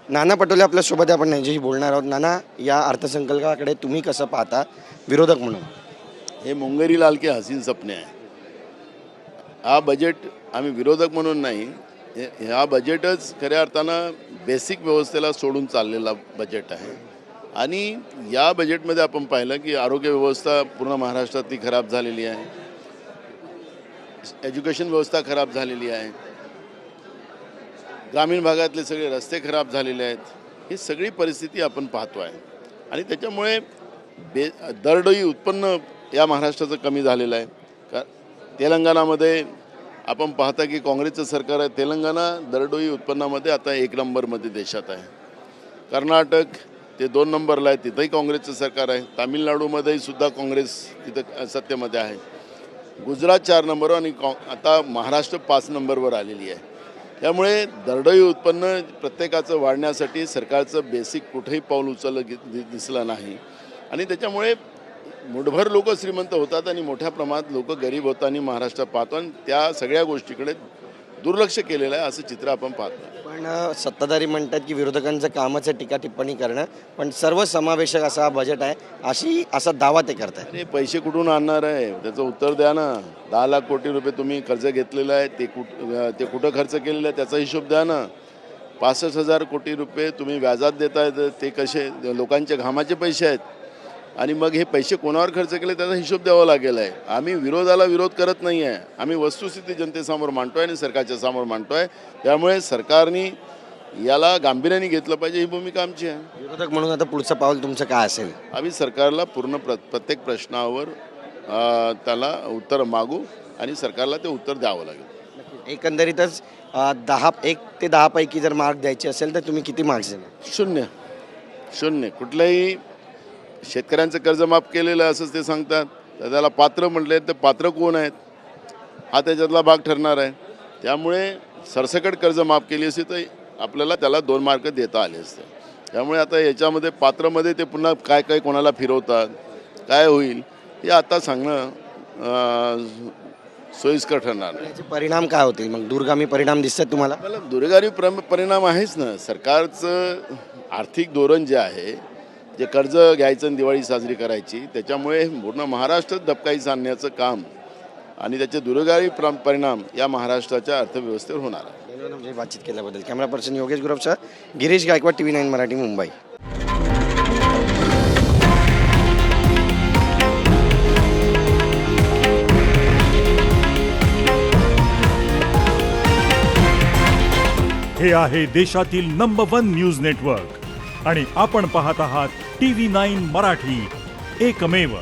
नाना पटोले आपल्यासोबत आहे, आपण यांच्याशी बोलणार आहोत. नाना, या अर्थसंकल्पाकडे तुम्ही कसं पाहता विरोधक म्हणून? हे मुंगेरी लाल के हसीन सपने आहे. हा बजेट आम्ही विरोधक म्हणून नाही, हा बजेटच खऱ्या अर्थानं बेसिक व्यवस्थेला सोडून चाललेला बजेट आहे. आणि या बजेटमध्ये आपण पाहिलं की आरोग्य व्यवस्था पूर्ण महाराष्ट्रातली खराब झालेली आहे, एज्युकेशन व्यवस्था खराब झालेली आहे, ग्रामीण भागातले सगळे रस्ते खराब झालेले आहेत. ही सगळी परिस्थिती आपण पाहतो आहे. आणि त्याच्यामुळे दरडोई उत्पन्न या महाराष्ट्राचं कमी झालेलं आहे. तेलंगणामध्ये आपण पाहता की काँग्रेसचं सरकार आहे. तेलंगणा दरडोई उत्पन्नामध्ये आता 1 नंबरमध्ये देशात आहे. कर्नाटक ते 2 नंबरला आहे, तिथंही काँग्रेसचं सरकार आहे. तामिळनाडूमध्येही सुद्धा काँग्रेस तिथं सत्तेमध्ये आहे. गुजरात 4 नंबरवर आणि आता महाराष्ट्र 5 नंबरवर आलेली आहे. त्यामुळे दरडोई उत्पन्न प्रत्येकाचं वाढण्यासाठी सरकारचं बेसिक कुठेही पाऊल उचललं दिसलं नाही. आणि त्याच्यामुळे मुठभर लोक श्रीमंत होतात आणि मोठ्या प्रमाणात लोक गरीब होताना महाराष्ट्रात पाहतो आणि त्या सगळ्या गोष्टीकडे दुर्लक्ष केलेलं आहे असं चित्र आपण पाहतो. पण सत्ताधारी म्हणतात की विरोधकांचं कामाचं टीका टिप्पणी करणं, पण सर्वसमावेशक असा हा बजेट आहे असा दावा ते करतात. अरे पैसे कुठून आणणार आहे त्याचं उत्तर द्या ना. 10 लाख कोटी रुपये तुम्ही कर्ज घेतलेलं आहे, ते कुठं खर्च केलेलं आहे त्याचा हिशोब द्या ना. 65,000 कोटी रुपये तुम्ही व्याजात देताय, ते कसे लोकांच्या घामाचे पैसे आहेत. आणि मग हे पैसे कोणावर खर्च केले त्याचा हिशोब द्यावा लागेल आहे. आम्ही विरोधाला विरोध करत नाही आहे, आम्ही वस्तुस्थिती जनतेसमोर मांडतो आहे आणि सरकारच्या समोर मांडतो आहे. त्यामुळे सरकारने याला गांभीर्याने घेतलं पाहिजे, ही भूमिका आमची आहे. विरोधक म्हणून आता पुढचं पाऊल तुमचं काय असेल? आम्ही सरकारला पूर्ण प्रत्येक प्रश्नावर त्याला उत्तर मागू आणि सरकारला ते उत्तर द्यावं लागेल. एकंदरीतच 1 ते 10 पैकी जर मार्क द्यायचे असेल तर तुम्ही किती मार्क्स देणार? 0. कुठल्याही शेतकऱ्यांचं कर्ज माफ केलेलं आहे असंच ते सांगतात, तर त्याला पात्र म्हटले तर पात्र कोण आहेत हा त्याच्यातला भाग ठरणार आहे. त्यामुळे सरसकट कर्ज माफ केली असती तर आपल्याला त्याला 2 मार्क देता आले असते. त्यामुळे आता याच्यामध्ये पात्रमध्ये ते पुन्हा काय काय कोणाला फिरवतात, काय होईल हे आता सांगणं सोयीस्कर ठरणार नाही. याचे परिणाम काय होतील मग? दूरगामी परिणाम दिसतात तुम्हाला? मला दूरगामी परिणाम आहेच ना. सरकारचं आर्थिक धोरण जे आहे, जे कर्ज घ्यायचं आणि दिवाळी साजरी करायची, त्याच्यामुळे पूर्ण महाराष्ट्र दबकाईस आणण्याचं काम आणि त्याचे दूरगामी परिणाम या महाराष्ट्राच्या अर्थव्यवस्थेवर होणार आहे. धन्यवाद बातचीत केल्याबद्दल. कॅमेरा पर्सन योगेश गुरवसह गिरीश गायकवाड, TV9 मराठी, मुंबई. हे आहे देशातील नंबर 1 न्यूज नेटवर्क आणि आपण पाहत आहात TV9 मराठी, एकमेव.